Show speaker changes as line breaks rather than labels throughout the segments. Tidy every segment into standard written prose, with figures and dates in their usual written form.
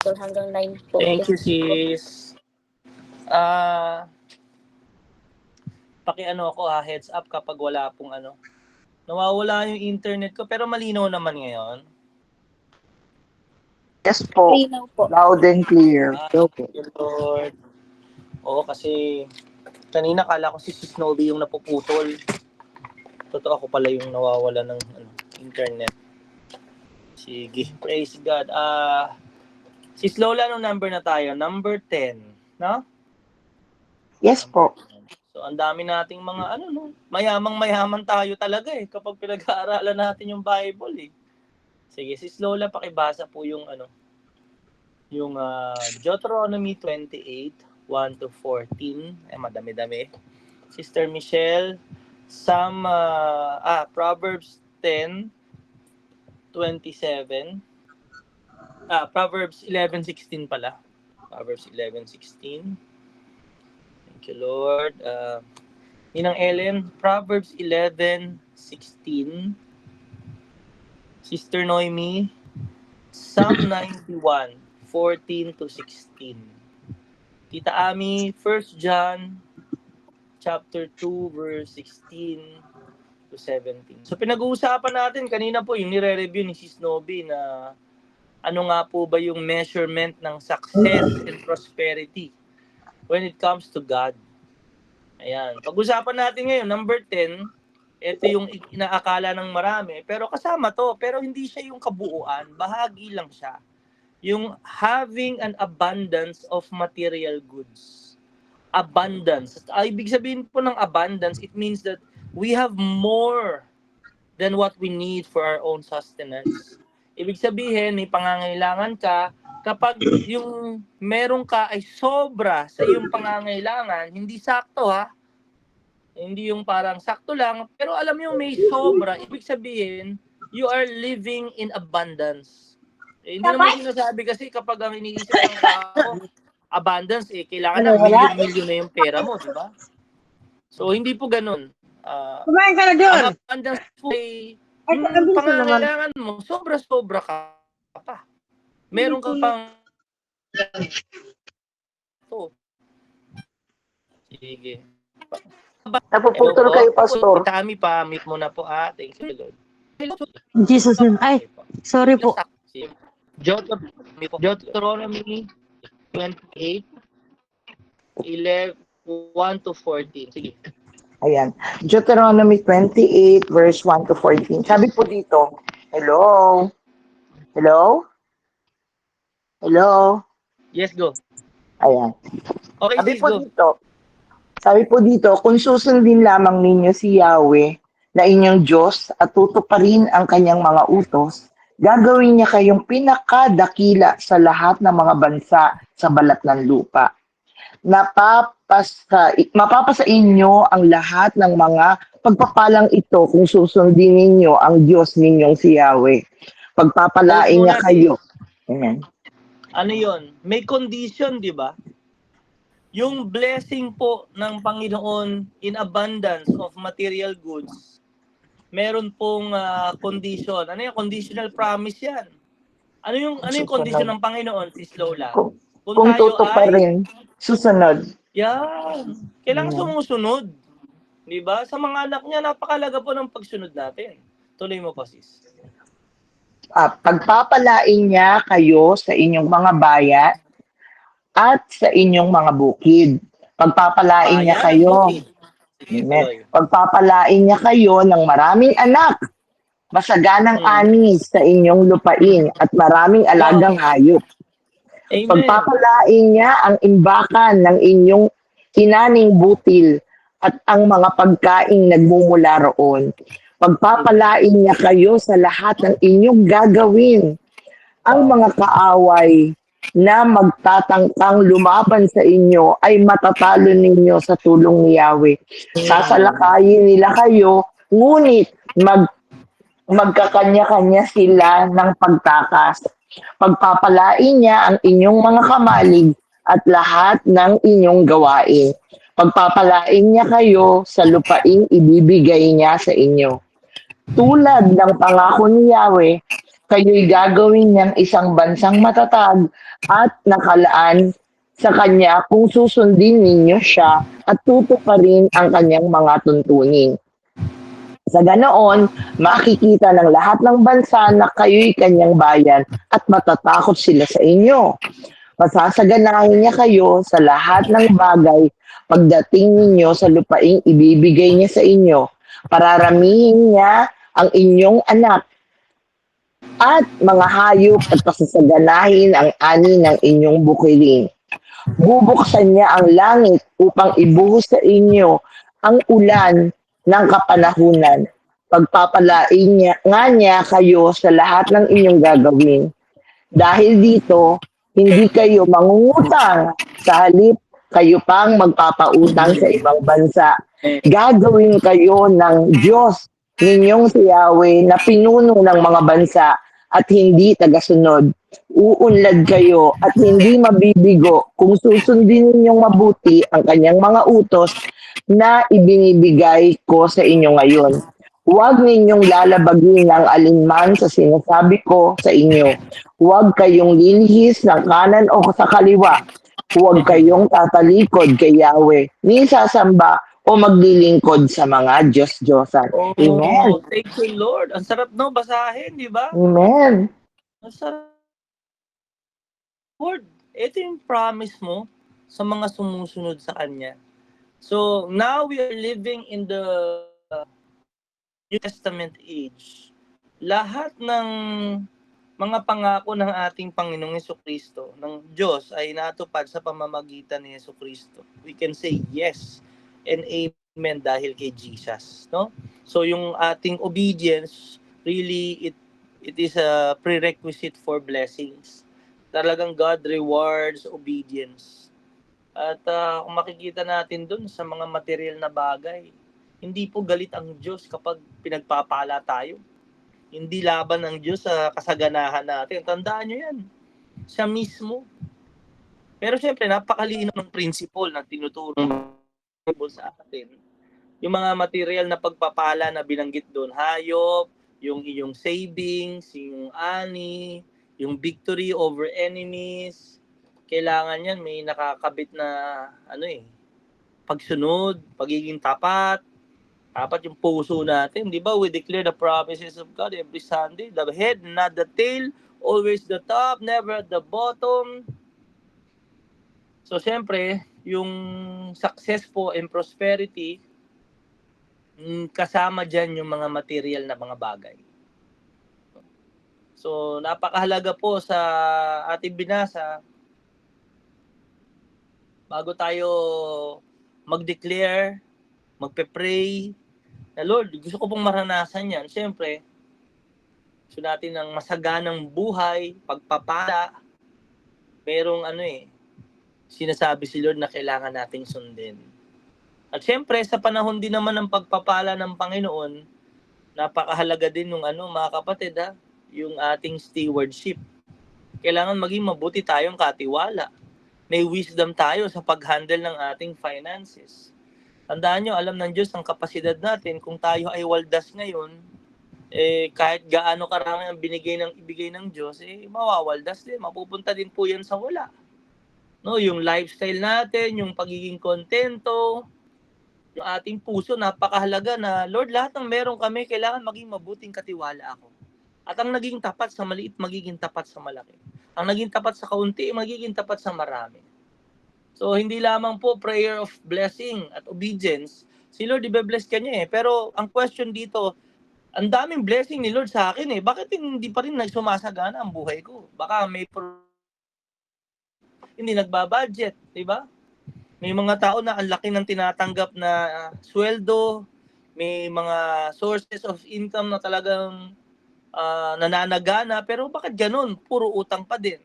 Idol. Hanggang 9 po.
Thank you, sis. Paki-ano ako heads up kapag wala pong nawawala yung internet ko, pero malinaw naman ngayon.
Yes po.
Linaw po.
Loud and clear.
Thank you, Lord. Oo, kasi kanina kala ko si Snowy yung napuputol. Totoo, ako pala yung nawawala ng internet. Sige, praise God. Sis Lola, anong number na tayo? Number 10, no?
Yes po.
So, ang dami nating mga mayamang-mayaman tayo talaga kapag pinag-aaralan natin yung Bible Sige, sis Lola, pakibasa po yung yung Deuteronomy 28, 1 to 14. Madami-dami. Sister Michelle, Proverbs 10, 27. Proverbs 11:16 pala. Proverbs 11:16. Thank you, Lord. Ninang Ellen, Proverbs 11:16. Sister Noemi, Psalm 91, 14 to 16. Tita Ami, 1 John chapter 2, verse 16 to 17. So pinag-uusapan natin kanina po yung nire-review ni Sis Nobi na ano nga po ba yung measurement ng success and prosperity when it comes to God. Ayan. Pag-usapan natin ngayon, number 10, ito yung inaakala ng marami, pero kasama to, pero hindi siya yung kabuuan, bahagi lang siya. Yung having an abundance of material goods. Abundance. Ibig sabihin po ng abundance, it means that we have more than what we need for our own sustenance. Ibig sabihin, may pangangailangan ka, kapag yung meron ka ay sobra sa iyong pangangailangan, hindi sakto hindi yung parang sakto lang, pero alam mo may sobra, ibig sabihin, you are living in abundance. Hindi naman sinasabi kasi kapag ang iniisip ng tao, abundance, kailangan na milyon-milyon na yung pera mo, di ba? So, hindi po ganun.
Kumain ka na doon!
Ang abundance po yung pangangailangan mo, sobra-sobra ka pa. Meron ka pang Sige.
Napuputol kayo, Pastor.
Kami pa, meet mo na po. Thank you, Lord.
Jesus name. Ay, sorry po.
Deuteronomy 28, 11, 1 to 14. Sige.
Ayan. Deuteronomy 28, verse 1 to 14. Sabi po dito, hello? Hello? Hello?
Yes, go.
Ayan.
Okay,
Sabi
sis,
po
go.
dito, kung susundin lamang ninyo si Yahweh na inyong Diyos at tutuparin ang kanyang mga utos, gagawin niya kayong pinakadakila sa lahat ng mga bansa sa balat ng lupa. Mapapasa inyo ang lahat ng mga pagpapalang ito kung susundin ninyo ang Diyos ninyong si Yahweh. Pagpapalain niya kayo. Amen.
Ano yon? May condition, di ba? Yung blessing po ng Panginoon in abundance of material goods, meron pong condition. Ano yung conditional promise yan? Ano yung condition ng Panginoon, Sis Lola?
Kung tutuparin, susunod.
Yan. Kailangan sumusunod. Di ba? Sa mga anak niya, napakalaga po ng pagsunod natin. Tuloy mo pa, sis.
Pagpapalain niya kayo sa inyong mga bayan at sa inyong mga bukid. Pagpapalain niya kayo. Amen. Pagpapalain niya kayo ng maraming anak, masaganang anis sa inyong lupain at maraming alagang hayop.
Amen.
Pagpapalain niya ang imbakan ng inyong kinaning butil at ang mga pagkaing nagmumula roon. Pagpapalain niya kayo sa lahat ng inyong gagawin. Ang mga kaaway na magtatangkang lumaban sa inyo ay matatalo ninyo sa tulong ni Yahweh. Sasalakayin nila kayo, ngunit magkakanya-kanya sila ng pagtakas. Pagpapalain niya ang inyong mga kamalig at lahat ng inyong gawain. Pagpapalain niya kayo sa lupaing ibibigay niya sa inyo. Tulad ng pangako ni Yahweh kayo'y gagawin niyang isang bansang matatag at nakalaan sa kanya kung susundin ninyo siya at tutuparin ang kanyang mga tuntunin. Sa ganoon, makikita ng lahat ng bansa na kayo'y kanyang bayan at matatakot sila sa inyo. Pasasaganahin niya kayo sa lahat ng bagay pagdating ninyo sa lupaing ibibigay niya sa inyo. Pararamihin niya ang inyong anak at mga hayop at pasasaganahin ang ani ng inyong bukiling. Bubuksan niya ang langit upang ibuhos sa inyo ang ulan ng kapanahunan. Pagpapalain niya kayo sa lahat ng inyong gagawin. Dahil dito, hindi kayo mangungutang, sa halip kayo pang magpapautang sa ibang bansa. Gagawin kayo ng Diyos ninyong si Yahweh na pinuno ng mga bansa at hindi tagasunod. Uunlad kayo at hindi mabibigo kung susundin ninyong mabuti ang kanyang mga utos na ibinibigay ko sa inyo ngayon. Huwag ninyong lalabagin ang alinman sa sinasabi ko sa inyo. Huwag kayong lilihis ng kanan o sa kaliwa. Huwag kayong tatalikod kay Yahweh, ni sasamba o maglilingkod sa mga Diyos-Diyosan. Amen.
Oh, thank you, Lord. Ang sarap no basahin, di ba?
Amen.
Ang sarap. Lord, ito yung promise mo sa mga sumusunod sa Kanya. So, now we are living in the New Testament age. Lahat ng mga pangako ng ating Panginoong Jesucristo, ng Diyos, ay natupad sa pamamagitan ni Jesucristo. We can say yes and amen dahil kay Jesus, no? So yung ating obedience, really it is a prerequisite for blessings. Talagang God rewards obedience. At kung makikita natin dun sa mga material na bagay, hindi po galit ang Diyos kapag pinagpapala tayo. Hindi laban ng Diyos sa kasaganahan natin. Tandaan nyo yan. Siya mismo. Pero syempre, napakalino ng principle na tinuturo sa atin. Yung mga material na pagpapala na binanggit doon, hayop, yung iyong savings, yung ani, yung victory over enemies, kailangan yan may nakakabit na pagsunod, pagiging tapat yung puso natin, di ba? We declare the promises of God every Sunday. The head, not the tail. Always the top, never at the bottom. So, syempre, yung success po and prosperity, kasama dyan yung mga material na mga bagay. So, napakahalaga po sa ating binasa, bago tayo mag-declare, magpe-pray, na Lord, gusto ko pong maranasan yan. Siyempre, gusto natin ng masaganang buhay, pagpapala. Merong sinasabi si Lord na kailangan nating sundin. At siyempre, sa panahon din naman ng pagpapala ng Panginoon, napakahalaga din ng mga kapatid, yung ating stewardship. Kailangan maging mabuti tayong katiwala. May wisdom tayo sa pag-handle ng ating finances. Tandaan nyo, alam ng Diyos ang kapasidad natin. Kung tayo ay waldas ngayon, kahit gaano karami ang ibigay ng Diyos, mawawaldas din. Mapupunta din po yan sa wala. No, yung lifestyle natin, yung pagiging kontento, yung ating puso, napakahalaga na, Lord, lahat ng meron kami, kailangan maging mabuting katiwala ako. At ang naging tapat sa maliit, magiging tapat sa malaki. Ang naging tapat sa kaunti, magiging tapat sa marami. So, hindi lamang po prayer of blessing at obedience. Si Lord, ibe-bless ka niya . Pero, ang question dito, ang daming blessing ni Lord sa akin . Bakit hindi pa rin nagsumasagana ang buhay ko? Baka may hindi nagbabudget, di ba? May mga tao na ang laki ng tinatanggap na sweldo, may mga sources of income na talagang nananagana, pero bakit ganun? Puro utang pa din.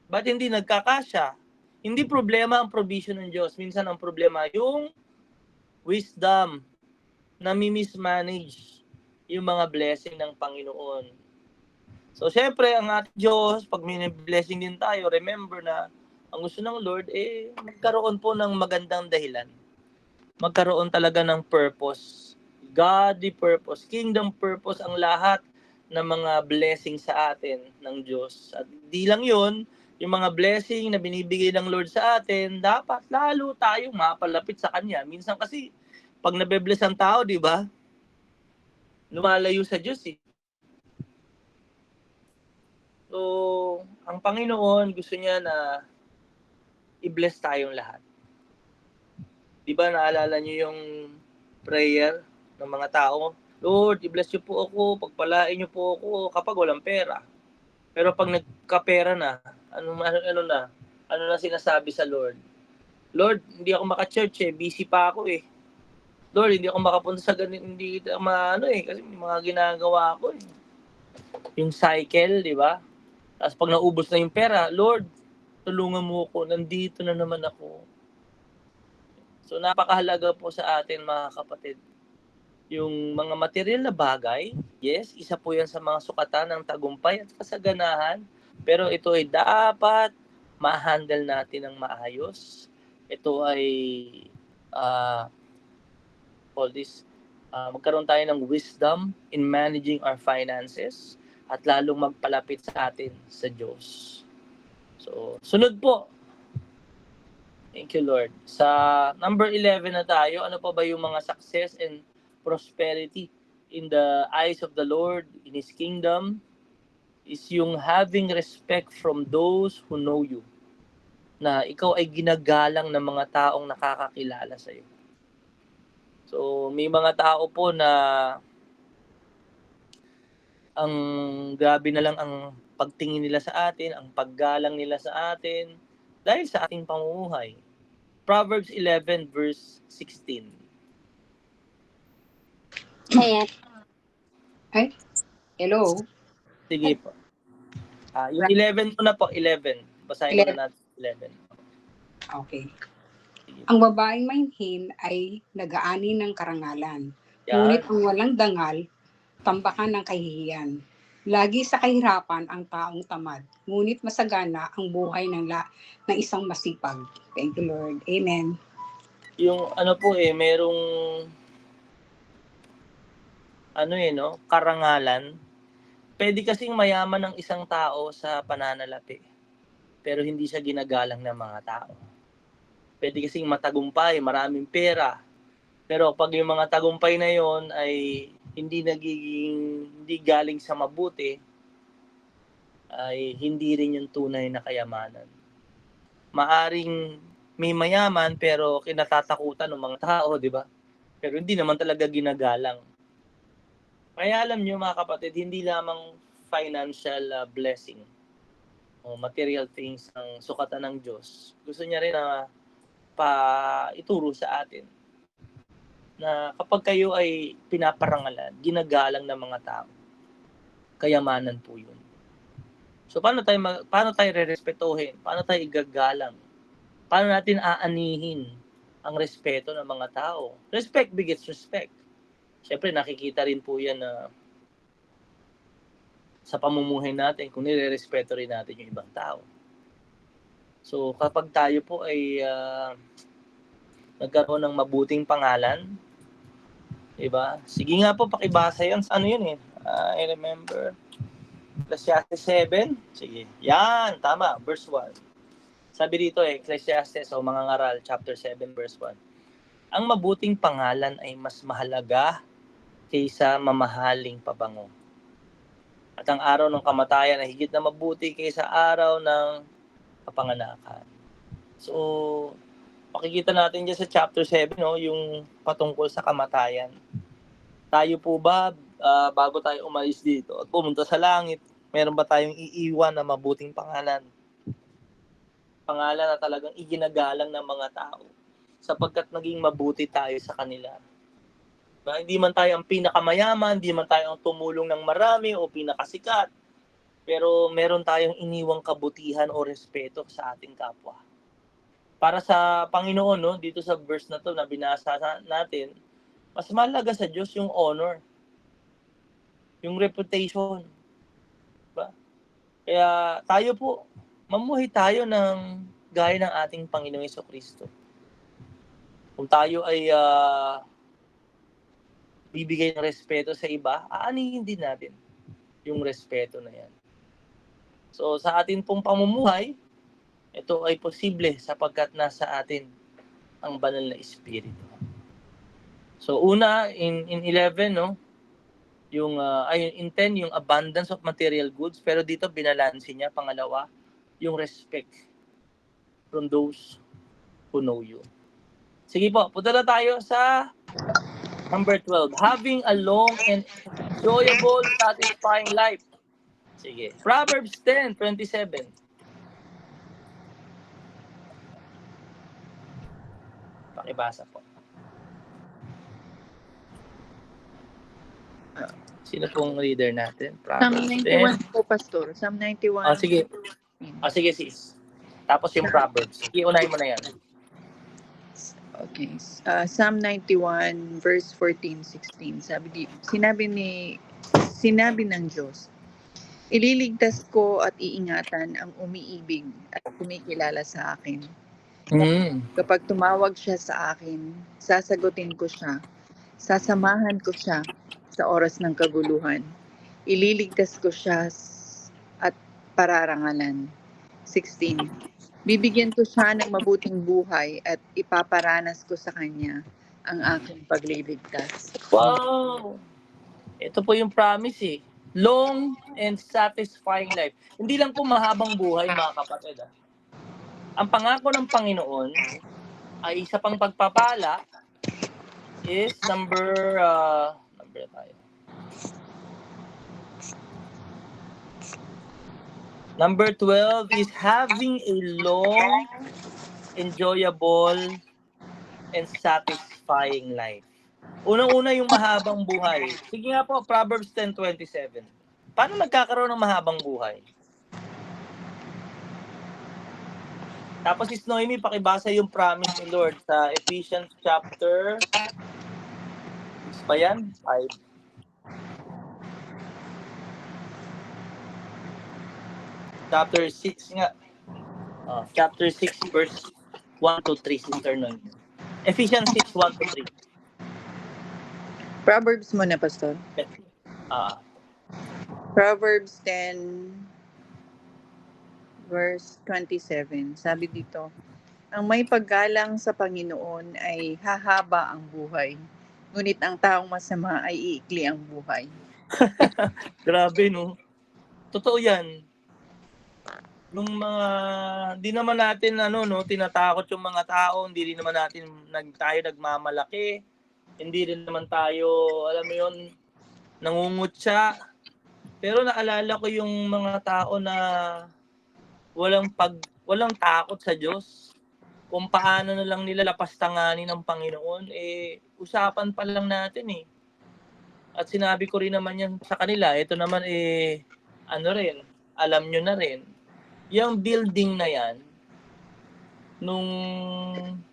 Bakit hindi nagkakasya? Hindi problema ang provision ng Diyos. Minsan ang problema yung wisdom na mismanage yung mga blessing ng Panginoon. So, syempre, ang ating Diyos, pag may blessing din tayo, remember na ang gusto ng Lord, magkaroon po ng magandang dahilan. Magkaroon talaga ng purpose. Godly purpose. Kingdom purpose ang lahat na mga blessing sa atin ng Diyos. At di lang yun, yung mga blessing na binibigay ng Lord sa atin, dapat lalo tayong mapalapit sa Kanya. Minsan kasi, pag nabe-bless ang tao, di ba? Lumalayo sa Diyos eh. So, ang Panginoon gusto niya na i-bless tayong lahat. Di ba naalala niyo yung prayer ng mga tao? Lord, i-bless niyo po ako, pagpalain niyo po ako kapag walang pera. Pero pag nagkapera na, ano na sinasabi sa Lord? Lord, hindi ako maka-church eh, busy pa ako eh. Lord, hindi ako makapunta sa ganito, hindi kasi may mga ginagawa ako eh. Yung cycle, di ba? Tapos pag naubos na yung pera, Lord, tulungan mo ako, nandito na naman ako. So napakahalaga po sa atin mga kapatid. Yung mga material na bagay, yes, isa po yan sa mga sukatan ng tagumpay at kasaganahan. Pero ito ay dapat ma-handle natin ng maayos. Ito ay magkaroon tayo ng wisdom in managing our finances at lalong magpalapit sa atin sa Diyos. So, sunod po. Thank you, Lord. Sa number 11 na tayo, ano pa ba yung mga success and prosperity in the eyes of the Lord, in His kingdom, is yung having respect from those who know you. Na ikaw ay ginagalang ng mga taong nakakakilala sa iyo. So, may mga tao po na ang grabe na lang ang pagtingin nila sa atin, ang paggalang nila sa atin dahil sa ating pamumuhay. Proverbs 11 verse 16.
Ay, hello.
Sige po. Yung 11 po na po, 11. Basahin ko na natin 11.
Okay.
Sige.
Ang babaeng mainhin ay nag-aani ng karangalan.
Yan.
Ngunit ang walang dangal, tambakan ng kahihiyan. Lagi sa kahirapan ang taong tamad. Ngunit masagana ang buhay ng isang masipag. Thank you, Lord. Amen.
Yung merong karangalan. Pwede kasing mayaman ng isang tao sa pananalapi, pero hindi siya ginagalang ng mga tao. Pwede kasing matagumpay, maraming pera, pero pag yung mga tagumpay na yon ay hindi galing sa mabuti, ay hindi rin yung tunay na kayamanan. Maaring may mayaman pero kinatatakutan ng mga tao, di ba? Pero hindi naman talaga ginagalang. Kaya alam nyo mga kapatid, hindi lamang financial blessing o material things ang sukatan ng Diyos. Gusto niya rin na ituro sa atin na kapag kayo ay pinaparangalan, ginagalang ng mga tao, kayamanan po yun. So paano tayo rerespetuhin? Paano tayo igagalang? Paano natin aanihin ang respeto ng mga tao? Respect begets respect. Siyempre nakikita rin po yan na sa pamumuhay natin kung nire-respeto rin natin yung ibang tao. So kapag tayo po ay nagkaroon ng mabuting pangalan, diba? Sige nga po, pakibasa yan. Ano yun eh? I remember. Ecclesiastes 7. Sige. Yan, tama. Verse 1. Sabi dito Ecclesiastes o mga ngaral, chapter 7, verse 1. Ang mabuting pangalan ay mas mahalaga kaysa mamahaling pabango. At ang araw ng kamatayan ay higit na mabuti kaysa araw ng kapanganakan. So, makikita natin dyan sa chapter 7, yung patungkol sa kamatayan. Tayo po ba, bago tayo umalis dito at pumunta sa langit, meron ba tayong iiwan na mabuting pangalan? Pangalan na talagang iginagalang ng mga tao sapagkat naging mabuti tayo sa kanila. Hindi man tayo ang pinakamayaman, hindi man tayo ang tumulong ng marami o pinakasikat, pero meron tayong iniwang kabutihan o respeto sa ating kapwa. Para sa Panginoon, dito sa verse na to na binasa natin, mas mahalaga sa Diyos yung honor, yung reputation. Diba? Kaya tayo po, mamuhay tayo ng gaya ng ating Panginoong Jesucristo. Kung tayo ay bibigay ng respeto sa iba, aanihin din natin. yung respeto na yan. So sa atin pong pamumuhay, ito ay posible sapagkat nasa atin ang banal na espiritu. So una in 11 no, yung in 10 yung abundance of material goods, pero dito binalanse niya. Pangalawa, yung respect from those who know you. Sige po, punta na tayo sa number 12. Having a long and enjoyable, satisfying life. Sige. Proverbs 10:27. Pakibasa po. Sino pong reader natin?
Psalm
Proverbs
91
10.
po, Pastor. Psalm 91.
Sige. Sige sis. Tapos yung Proverbs. Sige, unahin mo na yan.
Okay. Psalm 91 verse 14-16. Sinabi ng Diyos, ililigtas ko at iingatan ang umiibig at kumikilala sa akin. Kapag tumawag siya sa akin, sasagutin ko siya. Sasamahan ko siya sa oras ng kaguluhan. Ililigtas ko siya at pararangalan. 16. Bibigyan ko siya ng mabuting buhay at ipaparanas ko sa kanya ang aking pagliligtas.
Wow! Ito po yung promise eh. Long and satisfying life. Hindi lang po mahabang buhay, mga kapatid. Ang pangako ng Panginoon ay isa pang pagpapala is number tayo. Number 12 is having a long, enjoyable, and satisfying life. Unang-una yung mahabang buhay. Sige nga po, Proverbs 10:27. Paano nagkakaroon ng mahabang buhay? Tapos si Noemi, pakibasa yung promise ni Lord sa Ephesians chapter 6 pa yan? 5. Chapter 6 nga. Chapter 6 verse 1 to 3, Sister Noemi. Ephesians 6, 1 to 3.
Proverbs muna, Pastor. Proverbs 10 verse 27. Sabi dito, ang may paggalang sa Panginoon ay hahaba ang buhay, ngunit ang taong masama ay iikli ang buhay.
Grabe, no? Totoo yan. Nung mga, di naman natin, tinatakot yung mga tao, hindi rin naman natin tayo nagmamalaki, hindi rin naman tayo, alam mo yun, nangungutya. Pero naalala ko yung mga tao na walang takot sa Diyos. Kung paano na lang nila lapastanganin ng Panginoon, usapan pa lang natin eh. At sinabi ko rin naman yan sa kanila, ito naman alam nyo na rin, yung building na yan, nung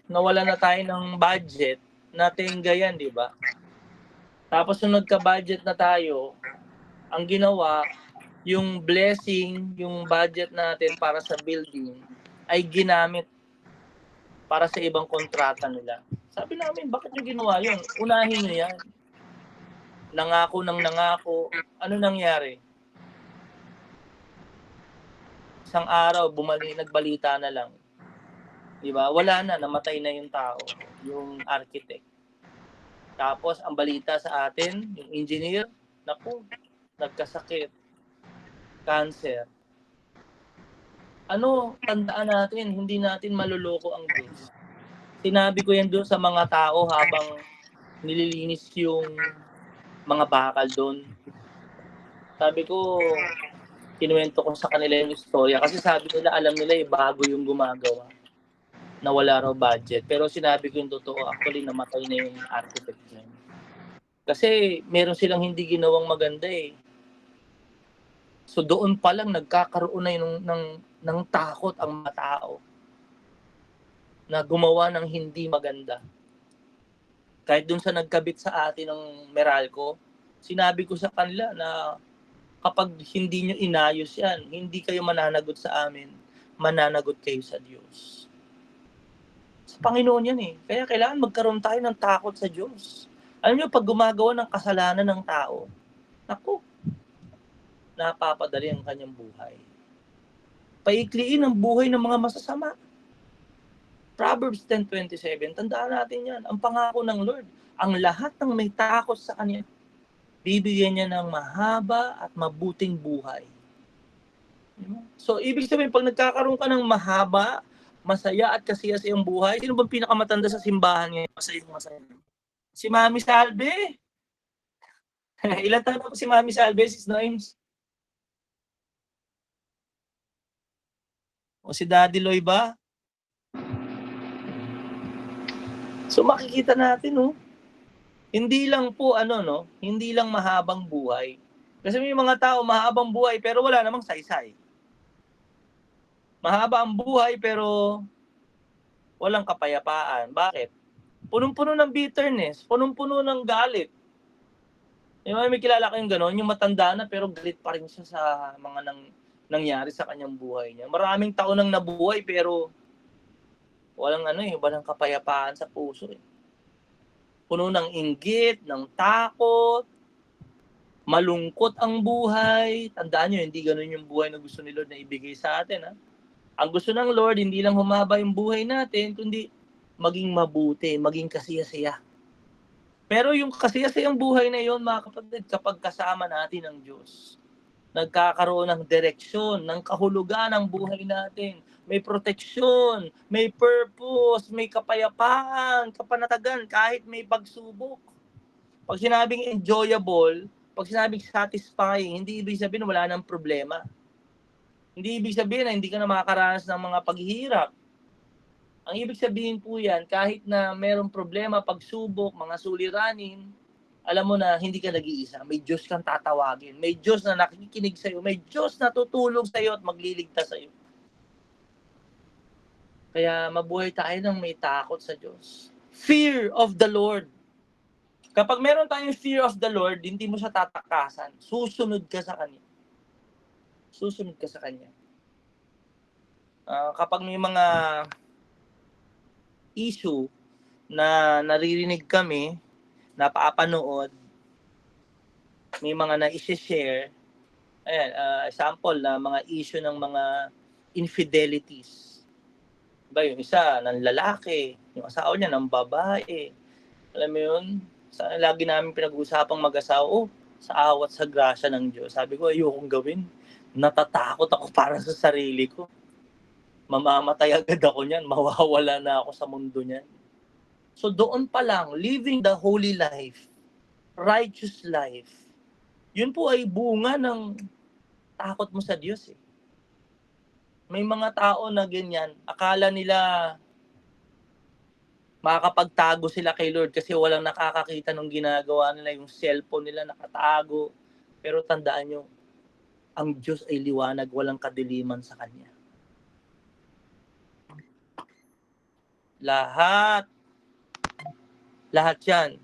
nawala na tayo ng budget, natingga yan, di ba? Tapos nung nagka-budget na tayo, ang ginawa, yung blessing, yung budget natin para sa building, ay ginamit para sa ibang kontrata nila. Sabi namin, bakit nyo ginawa yun? Unahin nyo yan. Nangako ng nangako. Ano nangyari? Isang araw, nagbalita na lang. Di ba? Wala na, namatay na yung tao, yung architect. Tapos, ang balita sa atin, yung engineer, nagkasakit, cancer. Tandaan natin, hindi natin maluloko ang Diyos. Sinabi ko yan doon sa mga tao habang nililinis yung mga bakal doon. Sabi ko, kinuwento ko sa kanila yung istorya kasi sabi nila, alam nila bago yung gumagawa na wala raw budget. Pero sinabi ko yung totoo, actually namatay na yung architect niya. Kasi meron silang hindi ginawang maganda eh. So doon pa lang nagkakaroon na ng takot ang mga tao na gumawa ng hindi maganda. Kahit doon sa nagkabit sa atin ng Meralco, sinabi ko sa kanila na kapag hindi nyo inayos yan, hindi kayo mananagot sa amin, mananagot kayo sa Diyos. Sa Panginoon yan eh. Kaya kailangan magkaroon tayo ng takot sa Diyos. Alam nyo, pag gumagawa ng kasalanan ng tao, napapadali ang kanyang buhay. Paikliin ang buhay ng mga masasama. Proverbs 10:27, tandaan natin yan. Ang pangako ng Lord, ang lahat ng may takot sa Kanya, bibigyan niya ng mahaba at mabuting buhay. So, ibig sabihin, pag nagkakaroon ka ng mahaba, masaya at kasiyasiyang buhay, sino bang pinakamatanda sa simbahan ngayon? Masaya. Si Mami Salve. Ilan taon na po si Mami Salve, Sis Noims? O si Daddy Loy ba? So makikita natin, no? Hindi lang po hindi lang mahabang buhay. Kasi may mga tao mahabang buhay pero wala namang saysay. Mahaba ang buhay pero walang kapayapaan. Bakit? Punong-puno ng bitterness, punong-puno ng galit. May kilala kayong gano'n, yung matanda na pero galit pa rin siya sa mga nangyari sa kanyang buhay niya. Maraming taon nang nabuhay pero walang kapayapaan sa puso. Puno ng inggit, ng takot, malungkot ang buhay. Tandaan nyo, hindi ganun yung buhay na gusto ni Lord na ibigay sa atin. Ha? Ang gusto ng Lord, hindi lang humaba yung buhay natin, kundi maging mabuti, maging kasiyasiya. Pero yung kasiyasiyang buhay na yon, mga kapatid, kapag kasama natin ang Diyos, nagkakaroon ng direksyon, ng kahulugan ng buhay natin. May proteksyon, may purpose, may kapayapaan, kapanatagan, kahit may pagsubok. Pag sinabing enjoyable, pag sinabing satisfying, hindi ibig sabihin wala nang problema. Hindi ibig sabihin na hindi ka na makakaranas ng mga paghihirap. Ang ibig sabihin po yan, kahit na mayroong problema, pagsubok, mga suliranin, alam mo na hindi ka nag-iisa. May Diyos kang tatawagin. May Diyos na nakikinig sa'yo. May Diyos na tutulong sa'yo at magliligtas sa'yo. Kaya mabuhay tayo ng may takot sa Diyos. Fear of the Lord. Kapag meron tayong fear of the Lord, hindi mo siya tatakasan. Susunod ka sa Kanya. Susunod ka sa Kanya. Kapag may mga issue na naririnig kami, napapanood, may mga na-share, example na mga issue ng mga infidelities. Diba, yung isa ng lalaki, yung asawa niya ng babae. Alam mo yun? Lagi namin pinag-uusapang mag-asawa, sa awat sa grasya ng Diyos. Sabi ko, ayokong gawin. Natatakot ako para sa sarili ko. Mamamatay agad ako niyan. Mawawala na ako sa mundo niyan. So doon pa lang, living the holy life, righteous life, yun po ay bunga ng takot mo sa Diyos. May mga tao na ganyan, akala nila makakapagtago sila kay Lord kasi walang nakakakita ng ginagawa nila, yung cellphone nila nakatago. Pero tandaan nyo, ang Diyos ay liwanag, walang kadiliman sa Kanya. Lahat yan,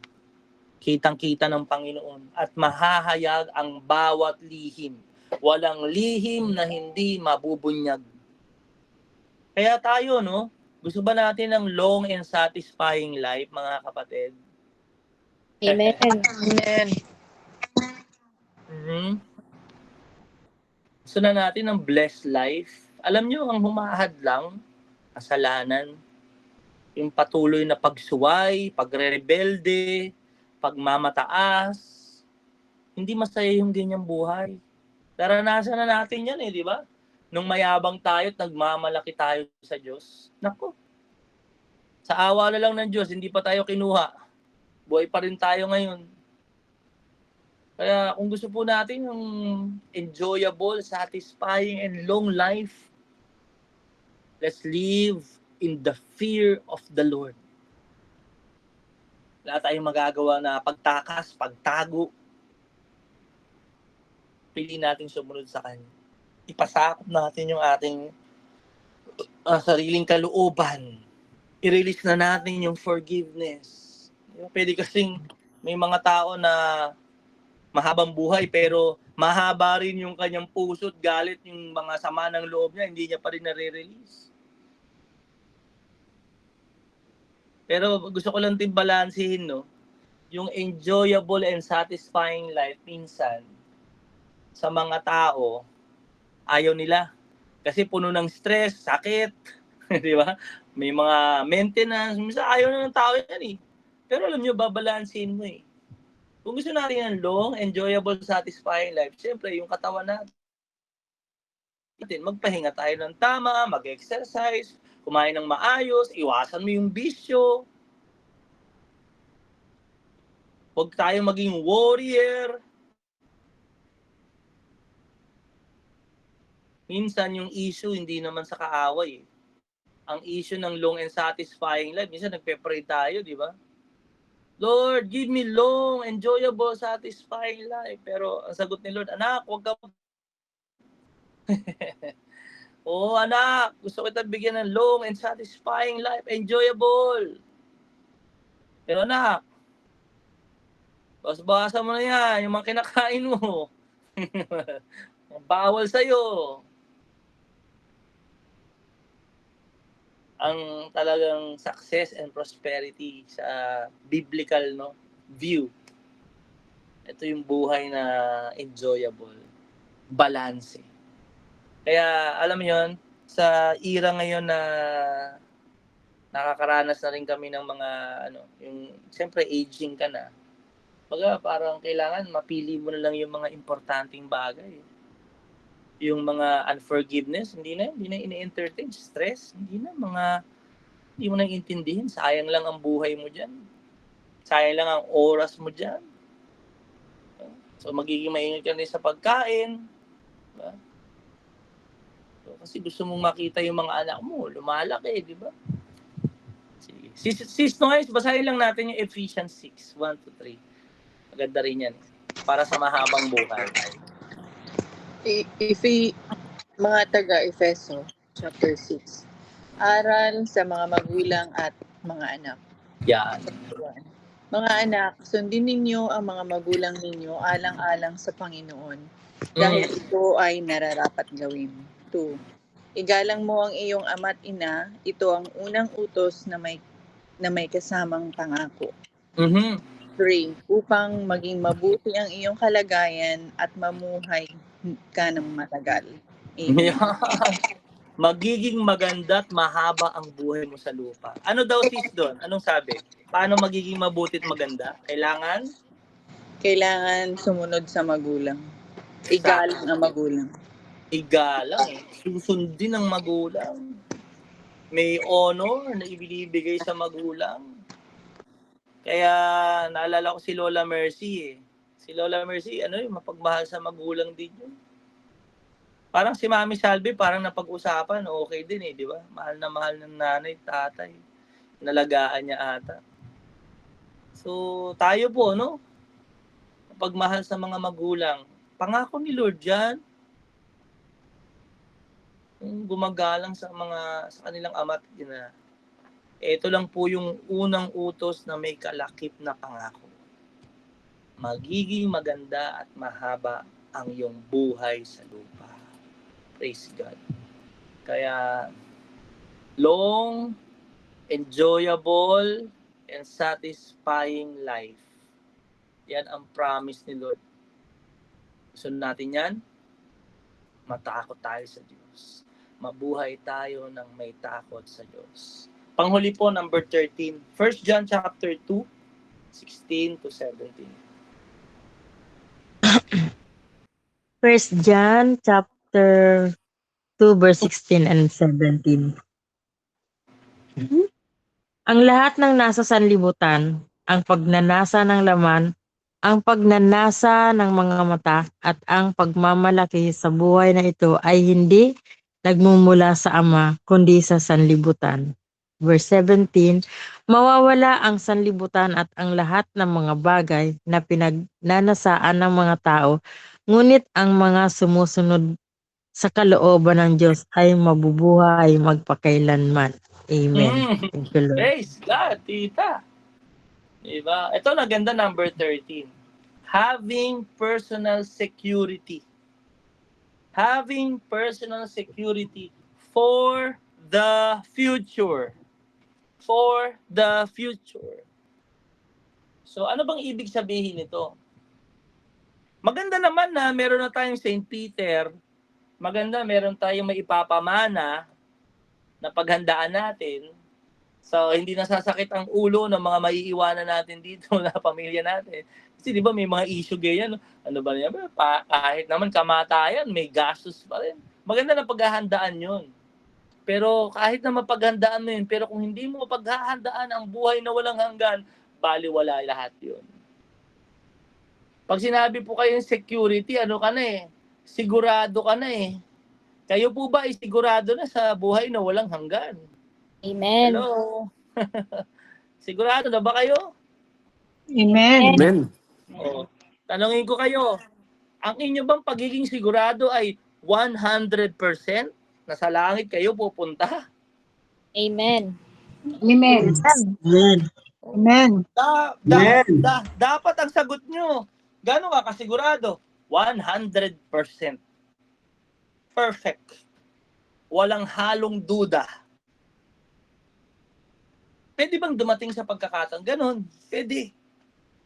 kitang-kita ng Panginoon at mahahayag ang bawat lihim. Walang lihim na hindi mabubunyag. Kaya tayo, gusto ba natin ng long and satisfying life, mga kapatid?
Amen.
Amen.
Gusto na natin ng blessed life. Alam nyo, ang humahad lang, kasalanan, yung patuloy na pagsuway, pagre-rebelde, pagmamataas, hindi masaya yung ganyang buhay. Naranasan na natin yan di ba? Nung mayabang tayo at nagmamalaki tayo sa Diyos. Naku, sa awa na lang ng Diyos, hindi pa tayo kinuha. Buhay pa rin tayo ngayon. Kaya kung gusto po natin yung enjoyable, satisfying, and long life, let's live in the fear of the Lord. Wala tayong magagawa na pagtakas, pagtago. Pili natin sumunod sa Kanya. Ipasakop natin yung ating sariling kalooban. I-release na natin yung forgiveness. Pwede kasing may mga tao na mahabang buhay pero mahaba rin yung kanyang puso at galit, yung mga sama ng loob niya, hindi niya pa rin nare-release. Pero gusto ko lang din balansehin, yung enjoyable and satisfying life minsan sa mga tao, ayaw nila. Kasi puno ng stress, sakit, di ba? May mga maintenance, minsan ayaw na ng tao yan eh. Pero alam nyo, babalansin mo eh. Kung gusto natin ng long, enjoyable, satisfying life, siyempre yung katawan natin, magpahinga tayo ng tama, mag-exercise, kumain ng maayos, iwasan mo yung bisyo. Huwag tayo maging warrior. Minsan yung issue hindi naman sa kaaway. Ang issue ng long and satisfying life, minsan nagpe-pray tayo, di ba? Lord, give me long, enjoyable, satisfying life. Pero ang sagot ni Lord, anak, huwag ka. Oo, anak, gusto kita bigyan ng long and satisfying life, enjoyable. Pero anak, basa mo na yan, yung mga kinakain mo. Bawal sa'yo. Ang talagang success and prosperity sa biblical view. Ito yung buhay na enjoyable, balance. Kaya alam mo yon, sa era ngayon na nakakaranas na rin kami ng mga yung siyempre aging ka na. Baga parang kailangan mapili mo na lang yung mga importanteng bagay. Yung mga unforgiveness, hindi na ini-entertain, stress, hindi mo na intindihin, sayang lang ang buhay mo diyan. Sayang lang ang oras mo diyan. So magiging maingat ka rin sa pagkain, diba? So, kasi gusto mong makita yung mga anak mo lumalaki, di ba? Sige. Sis Noyes, basahin lang natin yung Ephesians 6, 1-3. Maganda rin yan. Para sa mahabang buhay.
Mga taga-Efeso, chapter 6. Aral sa mga magulang at mga anak.
Yan.
Mga anak, sundin ninyo ang mga magulang ninyo alang-alang sa Panginoon dahil ito ay nararapat gawin. 2. Igalang mo ang iyong ama't ina, ito ang unang utos na may kasamang pangako. 3. Upang maging mabuti ang iyong kalagayan at mamuhay ka ng matagal. Amen.
Magiging maganda at mahaba ang buhay mo sa lupa. Ano daw sis doon? Anong sabi? Paano magiging mabuti at maganda?
Kailangan sumunod sa magulang. Igalang ang magulang.
Igalang eh. Susundin ng magulang. May honor na ibinibigay sa magulang. Kaya naalala ko si Lola Mercy eh. Si Lola Mercy, mapagmahal sa magulang din yun. Parang si Mami Salvi, parang napag-usapan, okay din eh, di ba? Mahal na mahal ng nanay, tatay. Nalagaan niya ata. So, tayo po, pagmahal sa mga magulang. Pangako ni Lord yan. Gumagalang sa kanilang ama't ina. Ito lang po yung unang utos na may kalakip na pangako. Magiging maganda at mahaba ang iyong buhay sa lupa. Praise God. Kaya, long, enjoyable, and satisfying life. Yan ang promise ni Lord. Gusto natin yan? Matakot tayo sa Diyos. Mabuhay tayo ng may takot sa Diyos. Panghuli po, number 13. 1 John chapter 2, 16-17.
1 John chapter 2 verse 16 and 17. Ang lahat ng nasa sanlibutan, ang pagnanasa ng laman, ang pagnanasa ng mga mata, at ang pagmamalaki sa buhay na ito ay hindi nagmumula sa Ama, kundi sa sanlibutan. Verse 17, mawawala ang sanlibutan at ang lahat ng mga bagay na pinagnanasaan ng mga tao, ngunit ang mga sumusunod sa kalooban ng Diyos ay mabubuhay magpakailanman. Amen. Thank you, Lord.
Praise God, tita. Diba? Ito na ganda, number 13. Having personal security. Having personal security for the future. For the future. So, ano bang ibig sabihin nito? Maganda naman na meron na tayong St. Peter. Maganda meron tayong maipapamana na paghandaan natin. So, hindi nasasakit ang ulo ng mga maiiwanan natin dito na pamilya natin. Kasi di ba may mga issue ganyan. Ano ba yan? Kahit naman kamatayan, may gastos pa rin. Maganda na paghahandaan yun. Pero kahit na mapaghandaan mo yun, pero kung hindi mo paghahandaan ang buhay na walang hanggan, baliwala lahat yun. Pag sinabi po kayo yung security, ano ka na eh, sigurado ka na eh. Kayo po ba ay sigurado na sa buhay na walang hanggan?
Amen.
Hello? Sigurado na ba kayo?
Amen.
Amen.
O, tanungin ko kayo, ang inyo bang pagiging sigurado ay 100% na sa langit kayo pupunta?
Amen.
Amen.
Amen.
Dapat ang sagot nyo, gano'n ka kasigurado? 100%. Perfect. Walang halong duda. Pwede bang dumating sa pagkakataon? Ganon. Pwede.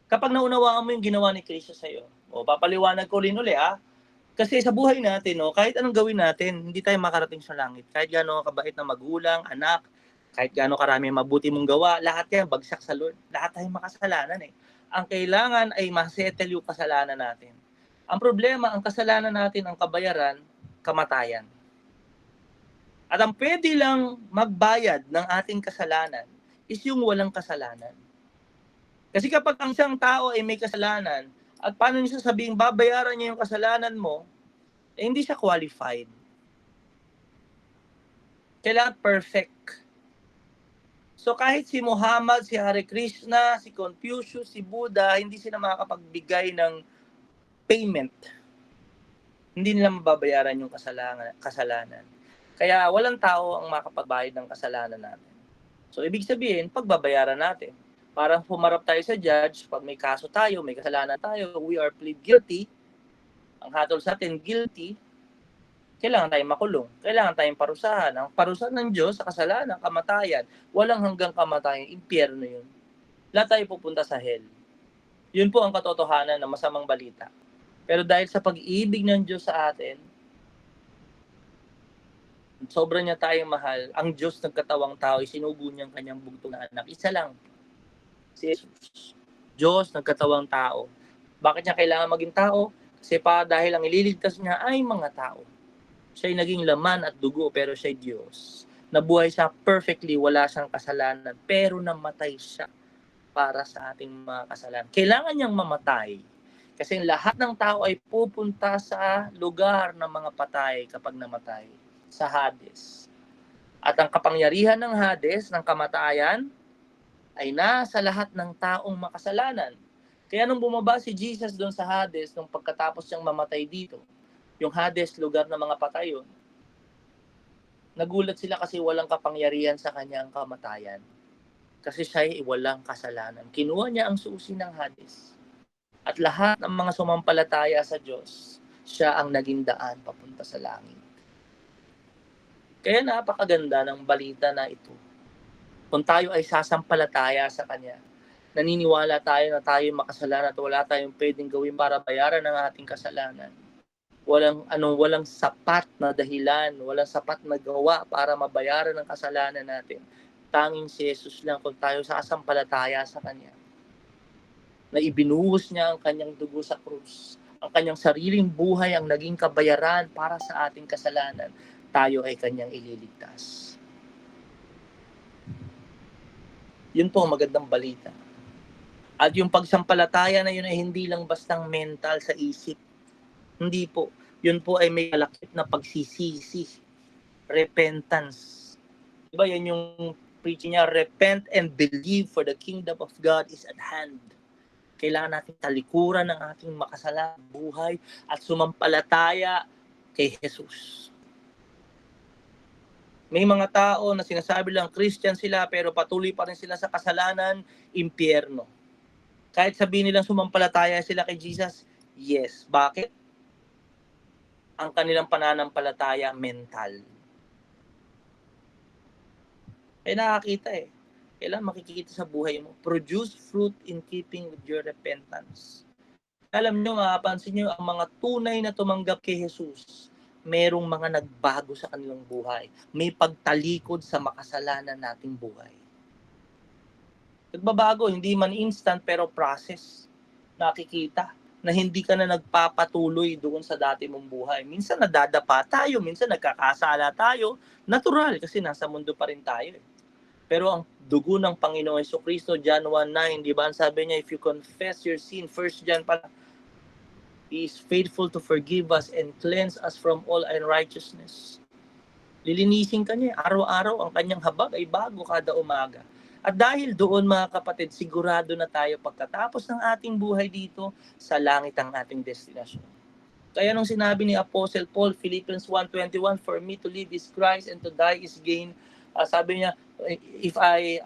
Kapag naunawaan mo yung ginawa ni Kristo sa'yo. O, papaliwanag ko rin uli ha. Kasi sa buhay natin, no, kahit anong gawin natin, hindi tayo makarating sa langit. Kahit gaano kabait na magulang, anak, kahit gaano karami mabuti mong gawa, lahat yan bagsak sa Lord. Lahat tayo makasalanan eh. Ang kailangan ay masettle yung kasalanan natin. Ang problema, ang kasalanan natin, ang kabayaran, kamatayan. At ang pwede lang magbayad ng ating kasalanan is yung walang kasalanan. Kasi kapag ang isang tao ay may kasalanan, at paano niya sabihing babayaran niya yung kasalanan mo, eh, hindi siya qualified. Kailangan perfect. So kahit si Muhammad, si Hare Krishna, si Confucius, si Buddha, hindi sila makakapagbigay ng payment. Hindi nila mababayaran yung kasalanan. Kaya walang tao ang makapagbayad ng kasalanan natin. So ibig sabihin, pagbabayaran natin. Parang pumarap tayo sa judge, pag may kaso tayo, may kasalanan tayo, we are plead guilty. Ang hatol sa atin, guilty. Kailangan tayong makulong. Kailangan tayong parusahan. Ang parusahan ng Diyos sa kasalanan, kamatayan. Walang hanggang kamatayan, impyerno yun. Lahat tayo pupunta sa hell. Yun po ang katotohanan ng masamang balita. Pero dahil sa pag-ibig ng Diyos sa atin, sobra niya tayong mahal, ang Diyos nagkatawang tao, isinugo niya ang kanyang bugtong na anak. Isa lang, si Jesus. Diyos nagkatawang tao. Bakit niya kailangan maging tao? Kasi dahil ang ililigtas niya ay mga tao. Siya'y naging laman at dugo, pero siya'y Diyos. Nabuhay siya perfectly, wala siyang kasalanan, pero namatay siya para sa ating mga kasalanan. Kailangan niyang mamatay. Kasi lahat ng tao ay pupunta sa lugar ng mga patay kapag namatay, sa Hades. At ang kapangyarihan ng Hades, ng kamatayan, ay nasa lahat ng taong makasalanan. Kaya nung bumaba si Jesus doon sa Hades, nung pagkatapos siyang mamatay dito, yung Hades, lugar ng mga patay yun, nagulat sila kasi walang kapangyarihan sa kanyang kamatayan. Kasi siya ay walang kasalanan. Kinuha niya ang susi ng Hades. At lahat ng mga sumampalataya sa Diyos, siya ang naging daan papunta sa langit. Kaya napakaganda ng balita na ito. Kung tayo ay sasampalataya sa Kanya, naniniwala tayo na tayo makasalanan at wala tayong pwedeng gawin para bayaran ang ating kasalanan. Walang sapat na dahilan, walang sapat na gawa para mabayaran ang kasalanan natin. Tanging si Jesus lang kung tayo sasampalataya sa Kanya. Na ibinuhos niya ang kanyang dugo sa krus. Ang kanyang sariling buhay ang naging kabayaran para sa ating kasalanan. Tayo ay kanyang ililigtas. Yun po ang magandang balita. At yung pagsampalataya na yun ay hindi lang bastang mental sa isip. Hindi po. Yun po ay may malakit na pagsisisi. Repentance. Diba yan yung preaching niya, repent and believe for the kingdom of God is at hand. Kailangan natin talikuran ng ating makasalang buhay at sumampalataya kay Jesus. May mga tao na sinasabi lang Christian sila pero patuloy pa rin sila sa kasalanan, impyerno. Kahit sabihin nilang sumampalataya sila kay Jesus, yes. Bakit? Ang kanilang pananampalataya mental. Nakakita eh. Kailangan makikita sa buhay mo. Produce fruit in keeping with your repentance. Alam nyo, mapapansin nyo, ang mga tunay na tumanggap kay Jesus, merong mga nagbago sa kanilang buhay. May pagtalikod sa makasalanan nating buhay. Nagbabago, hindi man instant pero process. Nakikita na hindi ka na nagpapatuloy doon sa dati mong buhay. Minsan nadadapa tayo, minsan nagkakasala tayo. Natural kasi nasa mundo pa rin tayo. Pero ang dugo ng Panginoong Jesucristo, John 1:9, di ba? Ang sabi niya, if you confess your sin, 1 John pala, He is faithful to forgive us and cleanse us from all unrighteousness. Lilinisin ka niya. Araw-araw ang kanyang habag ay bago kada umaga. At dahil doon, mga kapatid, sigurado na tayo pagkatapos ng ating buhay dito, sa langit ang ating destinasyon. Kaya nung sinabi ni Apostle Paul, Philippians 1:21, for me to live is Christ and to die is gain. Sabi niya, if I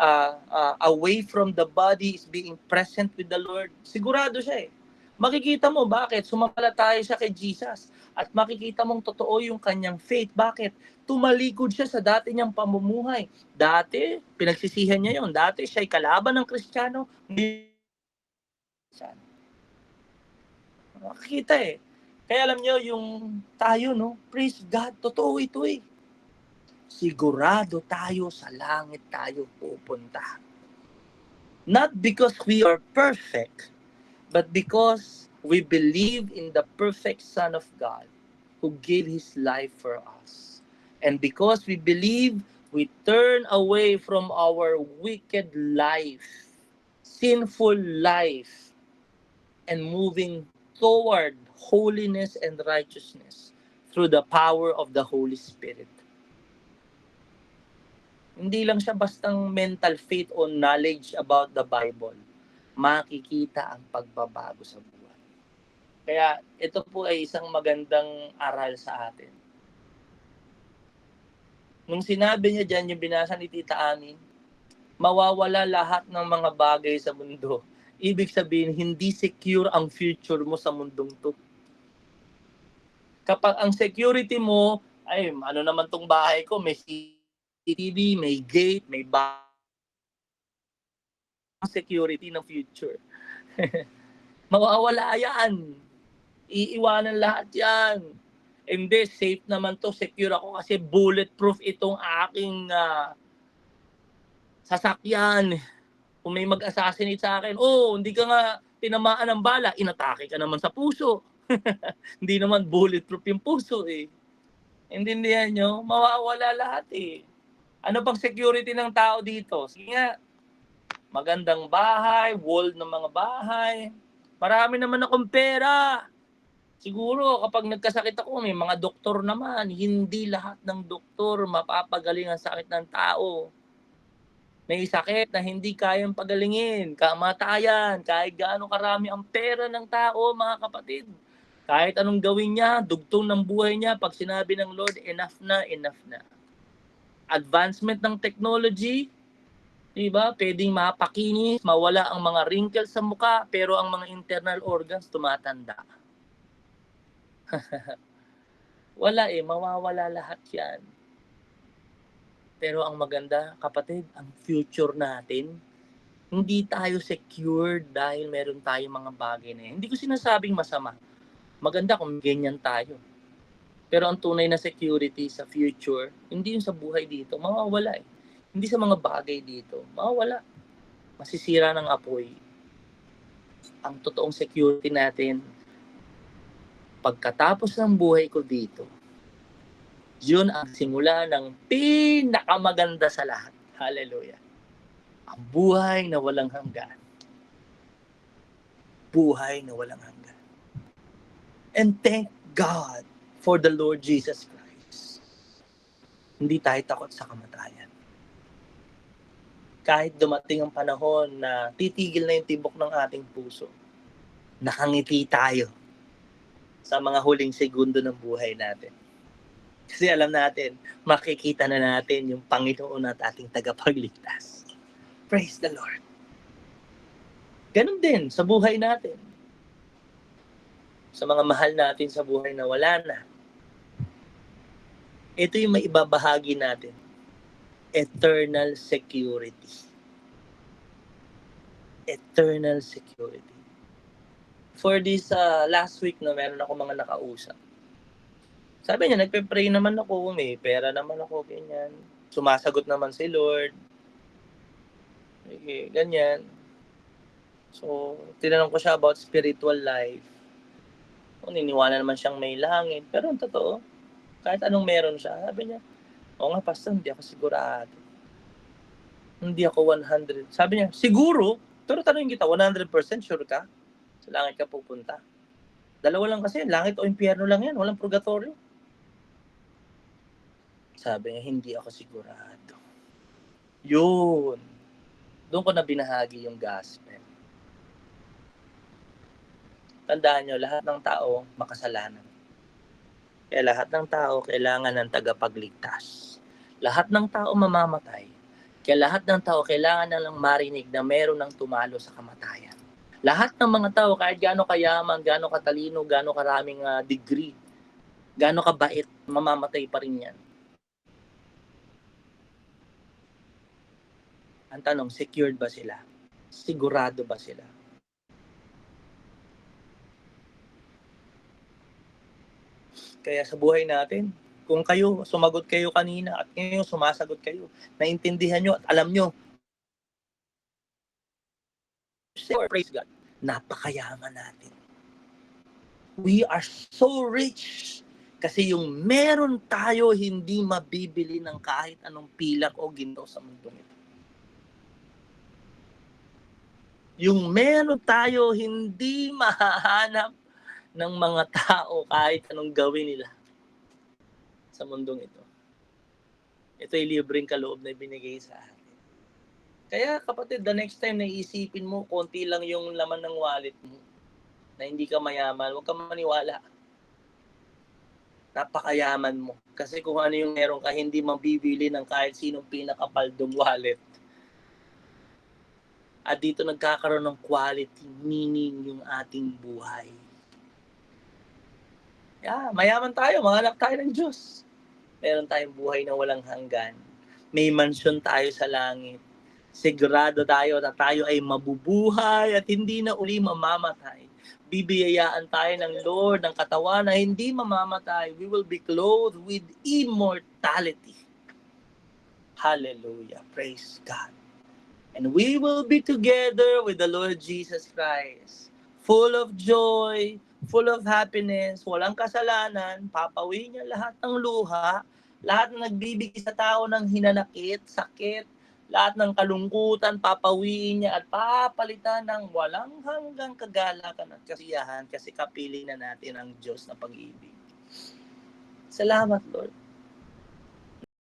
away from the body is being present with the Lord. Sigurado siya eh. Makikita mo bakit sumampalataya siya kay Jesus at makikita mong totoo yung kanyang faith. Bakit? Tumalikod siya sa dati niyang pamumuhay. Dati, pinagsisihan niya yon. Dati siya'y kalaban ng Kristiyano. Hindi makikita eh. Kaya alam niyo, yung tayo, no? Praise God, totoo ito eh. Sigurado tayo sa langit tayo pupunta. Not because we are perfect, but because we believe in the perfect Son of God who gave His life for us. And because we believe, we turn away from our wicked life, sinful life, and moving toward holiness and righteousness through the power of the Holy Spirit. Hindi lang siya bastang mental faith o knowledge about the Bible. Makikita ang pagbabago sa buhay. Kaya ito po ay isang magandang aral sa atin. Nung sinabi niya dyan, yung binasa ni Tita Ami, mawawala lahat ng mga bagay sa mundo. Ibig sabihin, hindi secure ang future mo sa mundong to. Kapag ang security mo, ay ano naman tong bahay ko, may CCTV, may gate, may security ng future. Mawawala yan. Iiwanan lahat yan. Hindi, safe naman to, secure ako kasi bulletproof itong aking sasakyan. Kung may mag-assassinate sa akin, hindi ka nga tinamaan ng bala, inatake ka naman sa puso. Hindi naman bulletproof yung puso eh. Intindihan nyo? Mawawala lahat eh. Ano bang security ng tao dito? Sige nga, magandang bahay, wall ng mga bahay. Marami naman akong pera. Siguro kapag nagkasakit ako, may mga doktor naman. Hindi lahat ng doktor mapapagaling ang sakit ng tao. May sakit na hindi kayang pagalingin. Kamatayan, kahit gaano karami ang pera ng tao, mga kapatid. Kahit anong gawin niya, dugtong ng buhay niya, pag sinabi ng Lord, enough na, enough na. Advancement ng technology, diba? Pwedeng mapakinis, mawala ang mga wrinkles sa muka, pero ang mga internal organs tumatanda. Wala eh, mawawala lahat yan. Pero ang maganda, kapatid, ang future natin, hindi tayo secure dahil meron tayong mga bagay na yan. Hindi ko sinasabing masama. Maganda kung ganyan tayo. Pero ang tunay na security sa future, hindi yung sa buhay dito, mawawala eh. Hindi sa mga bagay dito, mawawala. Masisira ng apoy. Ang totoong security natin, pagkatapos ng buhay ko dito, yun ang simula ng pinakamaganda sa lahat. Hallelujah. Ang buhay na walang hanggan. Buhay na walang hanggan. And thank God for the Lord Jesus Christ. Hindi tayo takot sa kamatayan. Kahit dumating ang panahon na titigil na yung tibok ng ating puso, nakangiti tayo sa mga huling segundo ng buhay natin. Kasi alam natin, makikita na natin yung Panginoon at ating tagapagligtas. Praise the Lord. Ganun din sa buhay natin. Sa mga mahal natin sa buhay na wala na. Ito yung maibabahagi natin. Eternal security. Eternal security. for this last week na meron ako mga nakausap. Sabi niya, nagpe-pray naman ako, may pera naman ako, ganyan. Sumasagot naman si Lord. Okay, ganyan. So, tinanong ko siya about spiritual life. Niniwala naman siyang may langit. Pero ang totoo, kahit anong meron siya, sabi niya, oo nga, pastor, hindi ako sigurado. Hindi ako 100. Sabi niya, siguro, pero tanongin kita, 100% sure ka? Sa langit ka pupunta. Dalawa lang kasi, langit o impyerno lang yan, walang purgatorio. Sabi niya, hindi ako sigurado. Yun. Doon ko na binahagi yung gospel. Tandaan nyo, lahat ng tao makasalanan. Kaya lahat ng tao kailangan ng tagapagligtas. Lahat ng tao mamamatay. Kaya lahat ng tao kailangan na lang marinig na meron ng tumalo sa kamatayan. Lahat ng mga tao, kahit gaano kayaman, gaano katalino, gaano karaming degree, gaano kabait, mamamatay pa rin yan. Ang tanong, secured ba sila? Sigurado ba sila? Kaya sa buhay natin, kung kayo, sumagot kayo kanina at ngayon sumasagot kayo, naintindihan nyo at alam nyo, praise God, napakayaman natin. We are so rich kasi yung meron tayo hindi mabibili ng kahit anong pilak o ginto sa mundong ito. Yung meron tayo hindi mahahanap ng mga tao kahit anong gawin nila sa mundong ito. Ito'y libreng kaloob na binigay sa atin. Kaya kapatid, the next time na iisipin mo, konti lang yung laman ng wallet mo, na hindi ka mayaman, huwag ka maniwala. Napakayaman mo. Kasi kung ano yung meron ka, hindi mabibili ng kahit sinong pinakapaldong wallet. At dito nagkakaroon ng quality, meaning yung ating buhay. Yeah, mayaman tayo, manganap tayo ng Diyos. Meron tayong buhay na walang hanggan. May mansyon tayo sa langit. Sigurado tayo na tayo ay mabubuhay at hindi na uli mamamatay. Bibiyayaan tayo ng Lord, ng katawan na hindi mamamatay. We will be clothed with immortality. Hallelujah. Praise God. And we will be together with the Lord Jesus Christ. Full of joy, full of happiness, walang kasalanan, papawin niya lahat ng luha, lahat na nagbibigay sa tao ng hinanakit, sakit, lahat ng kalungkutan, papawiin niya at papalitan ng walang hanggang kagalakan at kasiyahan kasi kapiling na natin ang Diyos na pag-ibig. Salamat, Lord.